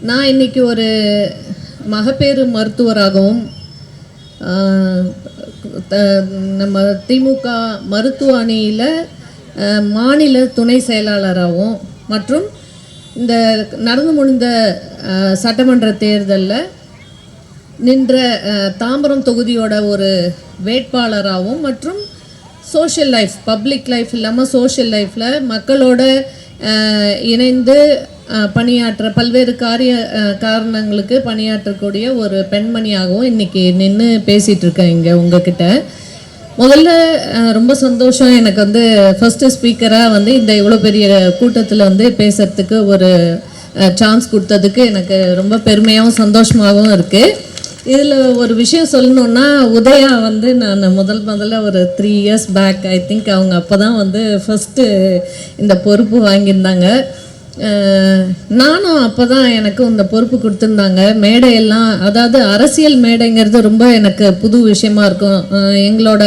நான் இன்னைக்கு ஒரு மகப்பேறு மருத்துவராகவும் நம்ம திமுக மருத்துவ அணியில் மாநில துணை செயலாளராகவும் மற்றும் இந்த நடந்து முடிந்த சட்டமன்ற தேர்தலில் நின்ற தாம்பரம் தொகுதியோட ஒரு வேட்பாளராகவும் மற்றும் சோஷியல் லைஃப் பப்ளிக் லைஃப் இல்லாமல் சோஷியல் லைஃப்பில் மக்களோட இணைந்து பணியாற்ற பல்வேறு காரணங்களுக்கு பணியாற்றக்கூடிய ஒரு பெண்மணியாகவும் இன்றைக்கி நின்று பேசிகிட்ருக்கேன் இங்கே உங்ககிட்ட. முதல்ல ரொம்ப சந்தோஷம் எனக்கு வந்து ஃபஸ்ட்டு ஸ்பீக்கராக வந்து இந்த இவ்வளோ பெரிய கூட்டத்தில் வந்து பேசுகிறதுக்கு ஒரு சான்ஸ் கொடுத்ததுக்கு எனக்கு ரொம்ப பெருமையாகவும் சந்தோஷமாகவும் இருக்குது. இதில் ஒரு விஷயம் சொல்லணுன்னா, உதயா வந்து நான் முதல்ல ஒரு 3 years பேக் ஐ திங்க் அவங்க அப்போ தான் வந்து ஃபஸ்ட்டு இந்த பொறுப்பு வாங்கியிருந்தாங்க. நானும் அப்போ தான் எனக்கும் இந்த பொறுப்பு கொடுத்துருந்தாங்க. மேடையெல்லாம், அதாவது அரசியல் மேடைங்கிறது ரொம்ப எனக்கு புது விஷயமா இருக்கும். எங்களோட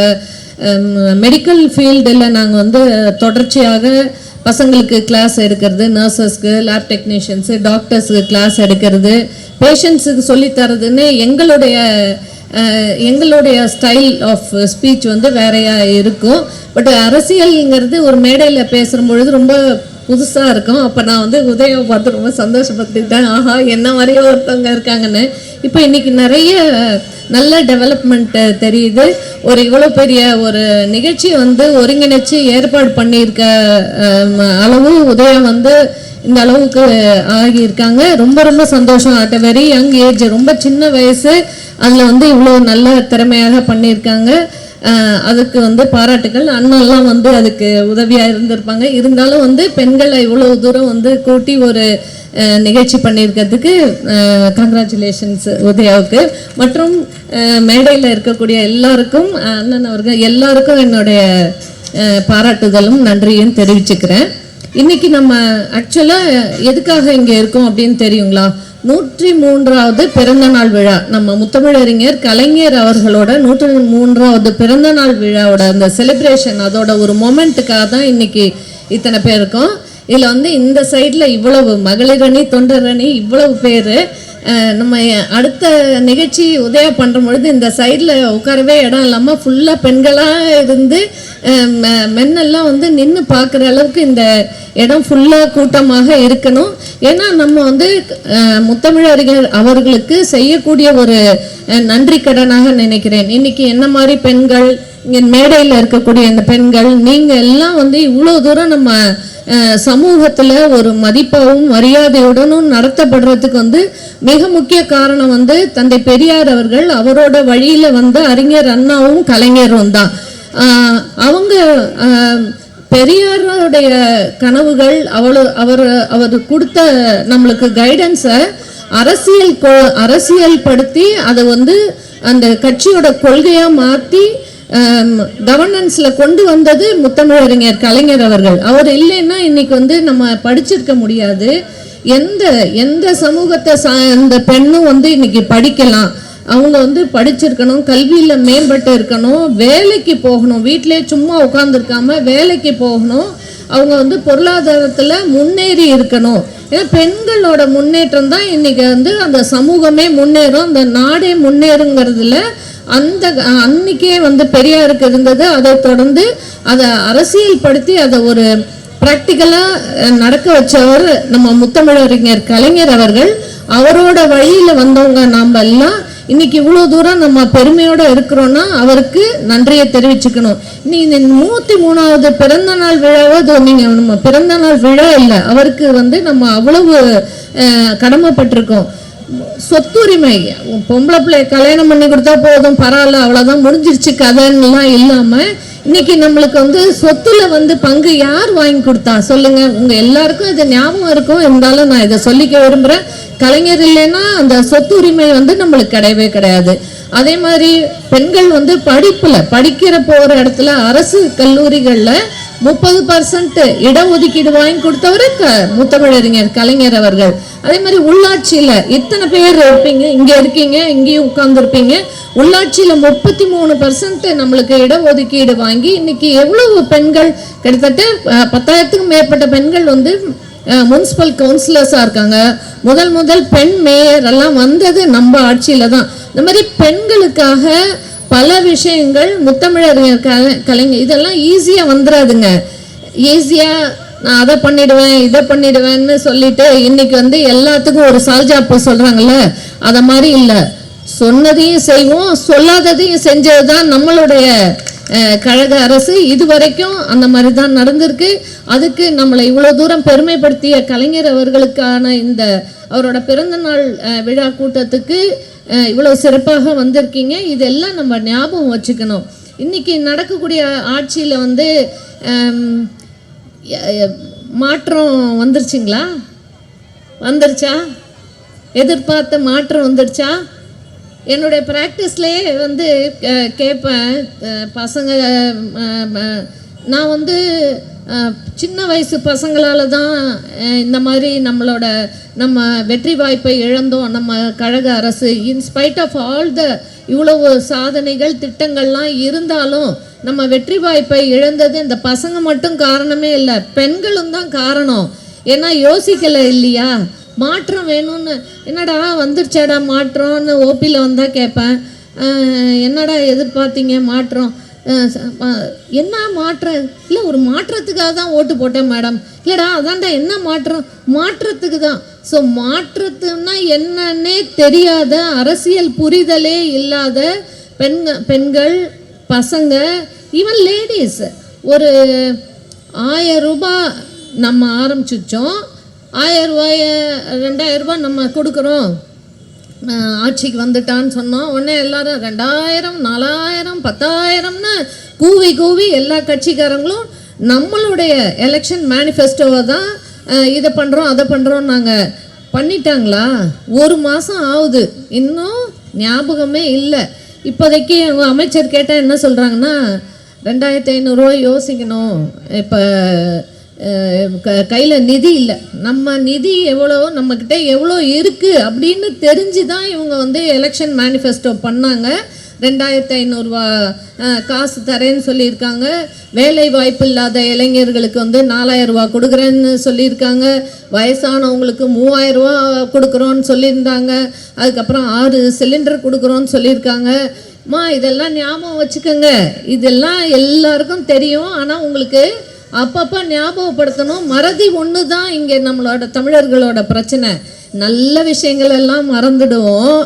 மெடிக்கல் ஃபீல்டில் நாங்கள் வந்து தொடர்ச்சியாக பசங்களுக்கு கிளாஸ் எடுக்கிறது, நர்சஸ்க்கு, லேப் டெக்னீஷியன்ஸு, டாக்டர்ஸுக்கு கிளாஸ் எடுக்கிறது, பேஷண்ட்ஸுக்கு சொல்லித்தரதுன்னு எங்களுடைய ஸ்டைல் ஆஃப் ஸ்பீச் வந்து வேறையாக இருக்கும். பட் அரசியல்ங்கிறது ஒரு மேடையில் பேசுகிற பொழுது ரொம்ப புதுசாக இருக்கும். அப்போ நான் வந்து உதயாவை பார்த்து ரொம்ப சந்தோஷப்பட்டுக்கிட்டேன். ஆஹா, என்ன மாதிரியே ஒருத்தவங்க இருக்காங்கன்னு. இப்போ இன்றைக்கி நிறைய நல்ல டெவலப்மெண்ட் தெரியுது. ஒரு இவ்வளோ பெரிய ஒரு நிகழ்ச்சியை வந்து ஒருங்கிணைச்சு ஏற்பாடு பண்ணியிருக்க அளவு உதயா வந்து இந்த அளவுக்கு ஆகியிருக்காங்க. ரொம்ப ரொம்ப சந்தோஷம். At a very young age, ரொம்ப சின்ன வயசு, அதில் வந்து இவ்வளோ நல்ல திறமையாக பண்ணியிருக்காங்க. அதுக்கு வந்து பாராட்டுகள். அண்ணெல்லாம் வந்து அதுக்கு உதவியாக இருந்திருப்பாங்க. இருந்தாலும் வந்து பெண்களை இவ்வளோ தூரம் வந்து கூட்டி ஒரு நிகழ்ச்சி பண்ணியிருக்கிறதுக்கு கங்க்ராச்சுலேஷன்ஸ் உதயாவுக்கு. மற்றும் மேடையில் இருக்கக்கூடிய எல்லாருக்கும், அண்ணன் அவர்கள் எல்லாருக்கும் என்னுடைய பாராட்டுதலும் நன்றியும் தெரிவிச்சுக்கிறேன். இன்றைக்கி நம்ம ஆக்சுவலாக எதுக்காக இங்கே இருக்கோம் அப்படின்னு தெரியுங்களா? 103வது பிறந்தநாள் விழா, நம்ம முத்தமிழறிஞர் கலைஞர் அவர்களோட 103வது பிறந்தநாள் விழாவோட அந்த செலிப்ரேஷன், அதோட ஒரு மொமெண்ட்டுக்காக தான் இன்னைக்கு இத்தனை பேர் இருக்கோம். இதில் வந்து இந்த சைடில் இவ்வளவு மகளிர் அணி, தொண்டர் அணி, இவ்வளவு பேர். நம்ம அடுத்த நிகழ்ச்சி உதயா பண்ணுற பொழுது இந்த சைடில் உட்காரவே இடம் இல்லாமல் ஃபுல்லாக பெண்களாக இருந்து மென்னெல்லாம் வந்து நின்று பார்க்குற அளவுக்கு இந்த இடம் ஃபுல்லாக கூட்டமாக இருக்கணும். ஏன்னா நம்ம வந்து முத்தமிழறிஞர் அவர்களுக்கு செய்யக்கூடிய ஒரு நன்றி கடனாக நினைக்கிறேன். இன்னைக்கு என்ன மாதிரி பெண்கள், இங்கே மேடையில் இருக்கக்கூடிய இந்த பெண்கள், நீங்கள் எல்லாம் வந்து இவ்வளோ தூரம் நம்ம சமூகத்தில் ஒரு மதிப்பாகவும் மரியாதையுடனும் நடத்தப்படுறதுக்கு வந்து மிக முக்கிய காரணம் வந்து தந்தை பெரியார் அவர்கள், அவரோட வழியில் வந்து அறிஞர் அண்ணாவும் கலைஞரும் தான். அவங்க பெரியாருடைய கனவுகள், அவர் கொடுத்த நம்மளுக்கு கைடன்ஸை அரசியல் படுத்தி அதை வந்து அந்த கட்சியோட கொள்கையாக மாற்றி கவர்னன்ஸில் கொண்டு வந்தது முத்தமிழறிஞர் கலைஞர் அவர்கள். அவர் இல்லைன்னா இன்னைக்கு வந்து நம்ம படிச்சிருக்க முடியாது. எந்த சமூகத்தை அந்த பெண்ணும் வந்து இன்னைக்கு படிக்கலாம். அவங்க வந்து படிச்சிருக்கணும், கல்வியில் மேம்பட்டு இருக்கணும், வேலைக்கு போகணும், வீட்டிலே சும்மா உட்காந்துருக்காம வேலைக்கு போகணும், அவங்க வந்து பொருளாதாரத்தில் முன்னேறி இருக்கணும். ஏன்னா பெண்களோட முன்னேற்றம் தான் இன்னைக்கு வந்து அந்த சமூகமே முன்னேறும், அந்த நாடே முன்னேறுங்கிறதுல அன்னைக்கே வந்து பெரியாருக்கு இருந்தது. அதை தொடர்ந்து அதை அரசியல் படுத்தி அதை ஒரு ப்ராக்டிக்கலாக நடக்க வச்சவர் நம்ம முத்தமிழறிஞர் கலைஞர் அவர்கள். அவரோட வழியில் வந்தவங்க நாம் எல்லாம் இன்னைக்கு இவ்வளோ தூரம் நம்ம பெருமையோடு இருக்கிறோன்னா அவருக்கு நன்றியை தெரிவிச்சுக்கணும். இன்னைக்கு இந்த 103வது பிறந்த நாள் விழாவது நீங்கள் நம்ம பிறந்த நாள் விழா இல்லை, அவருக்கு வந்து நம்ம அவ்வளவு கடமைப்பட்டிருக்கோம். சொத்துரிமை, பொம்பளை பிள்ளை கல்யாணம் பண்ணி கொடுத்தா போதும், பரவாயில்ல, அவ்வளோதான் முடிஞ்சிருச்சு கதைன்னெலாம் இல்லாமல் இன்னைக்கு நம்மளுக்கு வந்து சொத்துல வந்து பங்கு யார் வாங்கி கொடுத்தா சொல்லுங்க? உங்க எல்லாருக்கும் இது ஞாபகம் இருக்கும். இருந்தாலும் நான் இதை சொல்லிக்க விரும்புகிறேன். கலைஞர் இல்லைன்னா அந்த சொத்து உரிமை வந்து நம்மளுக்கு கிடையவே கிடையாது. அதே மாதிரி பெண்கள் வந்து படிக்கிற போகிற இடத்துல அரசு கல்லூரிகளில் 30% இடஒதுக்கீடு வாங்கி கொடுத்தவரு முத்தமிழறிஞர் கலைஞர் அவர்கள். அதே மாதிரி உள்ளாட்சியில் இத்தனை பேர் இருப்பீங்க, இங்கே இருக்கீங்க, இங்கேயும் உட்கார்ந்துருப்பீங்க. உள்ளாட்சியில் 33% நம்மளுக்கு இடஒதுக்கீடு வாங்கி இன்னைக்கு எவ்வளவு பெண்கள், கிட்டத்தட்ட 10,000க்கும் மேற்பட்ட பெண்கள் வந்து முனிசிபல் கவுன்சிலர்ஸாக இருக்காங்க. முதல் பெண் மேயர் எல்லாம் வந்தது நம்ம ஆட்சியில் தான். இந்த மாதிரி பெண்களுக்காக பல விஷயங்கள் முத்தமிழறிஞர் கலைஞர் இதெல்லாம் ஈஸியாக வந்துடாதுங்க. ஈஸியாக நான் அதை பண்ணிடுவேன் இதை பண்ணிடுவேன்னு சொல்லிட்டு இன்னைக்கு வந்து எல்லாத்துக்கும் ஒரு சால்ஜாப்பு சொல்கிறாங்கல்ல, அதை மாதிரி இல்லை. சொன்னதையும் செய்வோம், சொல்லாததையும் செஞ்சது தான் நம்மளுடைய கழக அரசு. இது வரைக்கும் அந்த மாதிரி தான் நடந்திருக்கு. அதுக்கு நம்மளை இவ்வளோ தூரம் பெருமைப்படுத்திய கலைஞர் அவர்களுக்கான இந்த அவரோட பிறந்தநாள் விழா கூட்டத்துக்கு இவ்வளோ சிறப்பாக வந்திருக்கீங்க. இதெல்லாம் நம்ம ஞாபகம் வச்சுக்கணும். இன்னைக்கு நடக்கக்கூடிய ஆட்சியில் வந்து மாற்றம் வந்துருச்சுங்களா? வந்துருச்சா? எதிர்பார்த்த மாற்றம் வந்துருச்சா? என்னுடைய ப்ராக்டிஸ்லேயே வந்து கேட்பேன் பசங்க, நான் வந்து சின்ன வயசு பசங்களால் தான் இந்த மாதிரி நம்ம வெற்றி வாய்ப்பை இழந்தோம். நம்ம கழக அரசு இன்ஸ்பைட் ஆஃப் ஆல் இவ்வளவு சாதனைகள் திட்டங்கள்லாம் இருந்தாலும் நம்ம வெற்றி வாய்ப்பை இழந்தது இந்த பசங்க மட்டும் காரணமே இல்லை, பெண்களும் தான் காரணம். ஏன்னா யோசிக்கலை இல்லையா? மாற்றம் வேணும்னு என்னடா வந்துருச்சாடா மாற்றம்னு ஓபியில் வந்தால் கேட்பேன், என்னடா எதிர்பார்த்தீங்க மாற்றம்? என்ன மாற்றம்? இல்லை ஒரு மாற்றத்துக்காக தான் ஓட்டு போட்டேன் மேடம். இல்லைடா அதான்டா என்ன மாற்றம்? மாற்றத்துக்கு தான். ஸோ மாற்றத்துன்னா என்னன்னே தெரியாத, அரசியல் புரிதலே இல்லாத பெண்கள் பசங்க, ஈவன் லேடிஸ், ஒரு 1000 ரூபாய் நம்ம ஆரம்பிச்சிச்சோம், 1000 ரூபாய 2000 ரூபாய் நம்ம கொடுக்குறோம், ஆட்சிக்கு வந்துட்டான்னு சொன்னோம். உடனே எல்லாரும் 2000 4000 10,000ன்னு கூவி எல்லா கட்சிக்காரங்களும் நம்மளுடைய எலெக்ஷன் மேனிஃபெஸ்டோவை தான் இதை பண்ணுறோம் அதை பண்ணுறோம் நாங்கள் பண்ணிட்டாங்களா? 1 மாதம் ஆகுது, இன்னும் ஞாபகமே இல்லை. இப்போதைக்கு அவங்க அமைச்சர் கேட்டால் என்ன சொல்கிறாங்கன்னா 2500 ரூபா யோசிக்கணும், இப்போ கையில் நிதி இல்லை, நம்ம நிதி எவ்வளோ நம்மக்கிட்ட எவ்வளோ இருக்குது அப்படின்னு தெரிஞ்சு தான் இவங்க வந்து எலெக்ஷன் மேனிஃபெஸ்டோ பண்ணாங்க. 2500 ரூபா காசு தரேன்னு சொல்லியிருக்காங்க. வேலை வாய்ப்பு இல்லாத இளைஞர்களுக்கு வந்து 4000 ரூபா கொடுக்குறேன்னு சொல்லியிருக்காங்க. வயசானவங்களுக்கு 3000 ரூபா கொடுக்குறோன்னு சொல்லியிருந்தாங்க. அதுக்கப்புறம் 6 சிலிண்டர் கொடுக்குறோன்னு சொல்லியிருக்காங்க. இதெல்லாம் ஞாபகம் வச்சுக்கோங்க. இதெல்லாம் எல்லாருக்கும் தெரியும், ஆனால் உங்களுக்கு அப்பப்போ ஞாபகப்படுத்தணும். மறதி ஒன்று தான் இங்கே நம்மளோட தமிழர்களோட பிரச்சனை. நல்ல விஷயங்கள் எல்லாம் மறந்துடுவோம்,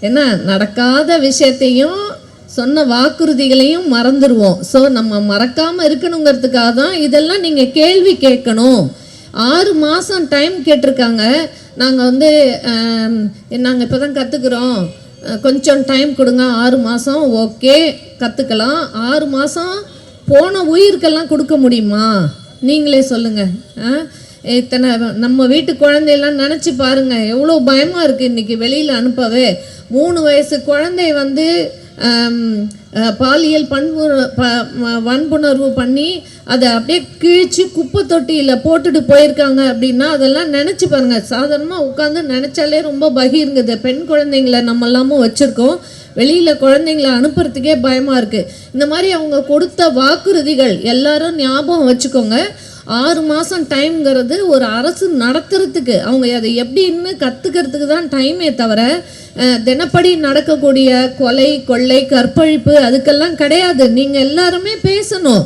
என்ன நடக்காத விஷயத்தையும் சொன்ன வாக்குறுதிகளையும் மறந்துடுவோம். ஸோ நம்ம மறக்காமல் இருக்கணுங்கிறதுக்காக தான் இதெல்லாம் நீங்கள் கேள்வி கேட்கணும். 6 மாதம் டைம் கேட்டிருக்காங்க. நாங்கள் வந்து நாங்கள் இப்போ தான் கற்றுக்குறோம், கொஞ்சம் டைம் கொடுங்க, 6 மாதம் ஓகே கற்றுக்கலாம். 6 மாதம் போன உயிருக்கெல்லாம் கொடுக்க முடியுமா? நீங்களே சொல்லுங்கள். இத்தனை நம்ம வீட்டு குழந்தையெல்லாம் நினச்சி பாருங்கள், எவ்வளோ பயமாக இருக்குது இன்றைக்கி வெளியில் அனுப்பவே. 3 வயசு குழந்தை வந்து பாலியல் வன்புணர்வு பண்ணி அதை அப்படியே கிழிச்சு குப்பை தொட்டியில் போட்டுட்டு போயிருக்காங்க அப்படின்னா அதெல்லாம் நினச்சி பாருங்கள். சாதாரணமாக உட்காந்து நினச்சாலே ரொம்ப பகிருங்குது. பெண் குழந்தைங்கள நம்ம எல்லாமும் வச்சுருக்கோம், வெளியில் குழந்தைங்கள அனுப்புறதுக்கே பயமாக இருக்குது. இந்த மாதிரி அவங்க கொடுத்த வாக்குறுதிகள் எல்லாரும் ஞாபகம் வச்சுக்கோங்க. 6 மாதம் டைம்ங்கிறது ஒரு அரசு நடத்துறதுக்கு, அவங்க அதை எப்படின்னு கற்றுக்கிறதுக்கு தான் டைமே தவிர தினப்படி நடக்கக்கூடிய கொலை கொள்ளை கற்பழிப்பு அதுக்கெல்லாம் கிடையாது. நீங்கள் எல்லாருமே பேசணும்.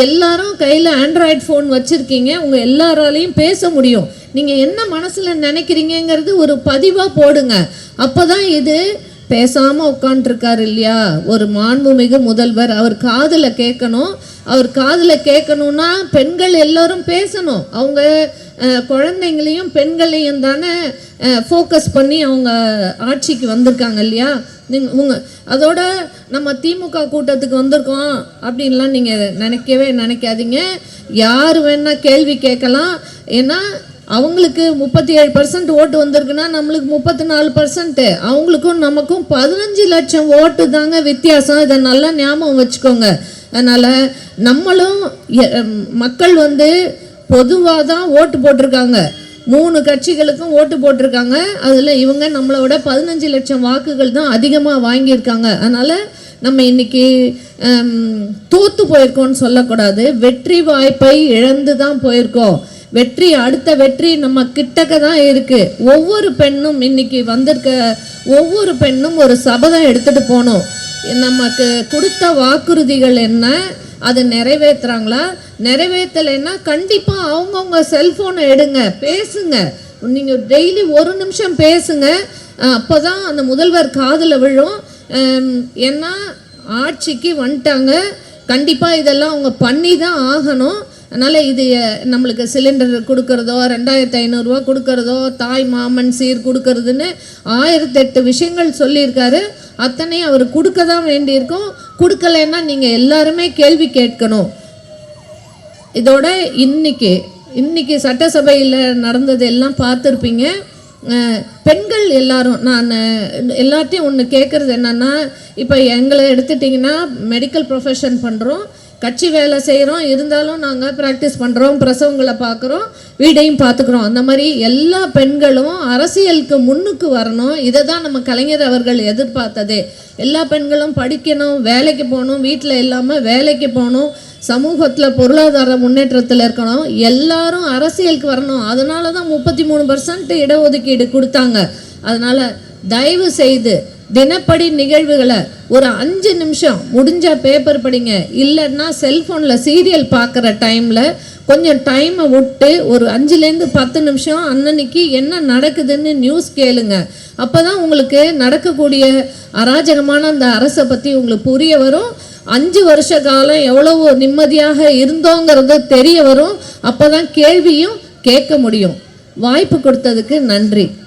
எல்லாரும் கையில் ஆண்ட்ராய்டு ஃபோன் வச்சுருக்கீங்க, உங்கள் எல்லாராலையும் பேச முடியும். நீங்கள் என்ன மனசில் நினைக்கிறீங்கிறது ஒரு பதிவாக போடுங்க. அப்போ தான் இது பேசாமல் உட்காண்ட்ருக்காரு இல்லையா ஒரு மாண்புமிகு முதல்வர், அவர் காதில் கேட்கணும். அவர் காதில் கேட்கணுன்னா பெண்கள் எல்லோரும் பேசணும். அவங்க குழந்தைங்களையும் பெண்களையும் தானே ஃபோக்கஸ் பண்ணி அவங்க ஆட்சிக்கு வந்திருக்காங்க இல்லையா? அதோட நம்ம திமுக கூட்டத்துக்கு வந்திருக்கோம் அப்படின்லாம் நீங்கள் நினைக்காதீங்க. யார் வேணால் கேள்வி கேட்கலாம். ஏன்னா அவங்களுக்கு 37% ஓட்டு வந்திருக்குன்னா நம்மளுக்கு 34%, அவங்களுக்கும் நமக்கும் 15 லட்சம் ஓட்டு தாங்க வித்தியாசம். இதை நல்லா ஞாபகம் வச்சுக்கோங்க. அதனால் நம்மளும் மக்கள் வந்து பொதுவாக தான் ஓட்டு போட்டிருக்காங்க. 3 கட்சிகளுக்கும் ஓட்டு போட்டிருக்காங்க. அதில் இவங்க நம்மளோட 15 லட்சம் வாக்குகள் தான் அதிகமாக வாங்கியிருக்காங்க. அதனால் நம்ம இன்னைக்கு தோற்று போயிருக்கோம்னு சொல்லக்கூடாது, வெற்றி வாய்ப்பை இழந்து தான் போயிருக்கோம். வெற்றி, அடுத்த வெற்றி நம்ம கிட்டக்க தான் இருக்கு. ஒவ்வொரு பெண்ணும் இன்னைக்கு வந்திருக்க ஒவ்வொரு பெண்ணும் ஒரு சபதம் எடுத்துட்டு போகணும். நமக்கு கொடுத்த வாக்குறுதிகள் என்ன, அதை நிறைவேற்றுறாங்களா? நிறைவேற்றலைன்னா கண்டிப்பாக அவங்கவுங்க செல்ஃபோனை எடுங்க, பேசுங்க. நீங்கள் டெய்லி ஒரு நிமிஷம் பேசுங்க. அப்போ தான் அந்த முதல்வர் காதில் விழும். ஏன்னா ஆட்சிக்கு வந்துட்டாங்க, கண்டிப்பாக இதெல்லாம் அவங்க பண்ணி தான் ஆகணும். அதனால் இது நம்மளுக்கு சிலிண்டர் கொடுக்கறதோ, 2500 ரூபா கொடுக்கறதோ, தாய் மாமன் சீர் கொடுக்கறதுன்னு 1008 விஷயங்கள் சொல்லியிருக்காரு. அத்தனையும் அவர் கொடுக்க தான் வேண்டியிருக்கும். கொடுக்கலைன்னா நீங்கள் எல்லாருமே கேள்வி கேட்கணும். இதோட இன்னைக்கு சட்டசபையில் நடந்தது எல்லாம் பார்த்துருப்பீங்க. பெண்கள் எல்லாரும், நான் எல்லாத்தையும் ஒன்று கேட்குறது என்னென்னா, இப்போ எங்களை எடுத்துட்டிங்கன்னா மெடிக்கல் ப்ரொஃபஷன் பண்ணுறோம், கட்சி வேலை செய்கிறோம், இருந்தாலும் நாங்கள் ப்ராக்டிஸ் பண்ணுறோம், பிரசவங்களை பார்க்குறோம், வீடையும் பார்த்துக்குறோம். அந்த மாதிரி எல்லா பெண்களும் அரசியலுக்கு முன்னுக்கு வரணும். இதை தான் நம்ம கலைஞர் அவர்கள் எதிர்பார்த்ததே. எல்லா பெண்களும் படிக்கணும், வேலைக்கு போகணும், வீட்டில் இல்லாமல் வேலைக்கு போகணும், சமூகத்தில் பொருளாதார முன்னேற்றத்தில் இருக்கணும், எல்லாரும் அரசியலுக்கு வரணும். அதனால தான் 33% இடஒதுக்கீடு கொடுத்தாங்க. அதனால் தயவு செய்து தினப்படி நிகழ்வுகளை ஒரு 5 நிமிஷம் முடிஞ்சால் பேப்பர் படிங்க, இல்லைன்னா செல்ஃபோனில் சீரியல் பார்க்குற டைமில் கொஞ்சம் டைமை விட்டு ஒரு 5லேருந்து 10 நிமிஷம் அன்னன்னைக்கு என்ன நடக்குதுன்னு நியூஸ் கேளுங்க. அப்போ தான் உங்களுக்கு நடக்கக்கூடிய அராஜகமான அந்த அரசை பற்றி உங்களுக்கு புரிய வரும். 5 வருஷ காலம் எவ்வளவு நிம்மதியாக இருந்தோங்கிறது தெரிய வரும். அப்போ தான் கேள்வியும் கேட்க முடியும். வாய்ப்பு கொடுத்ததுக்கு நன்றி.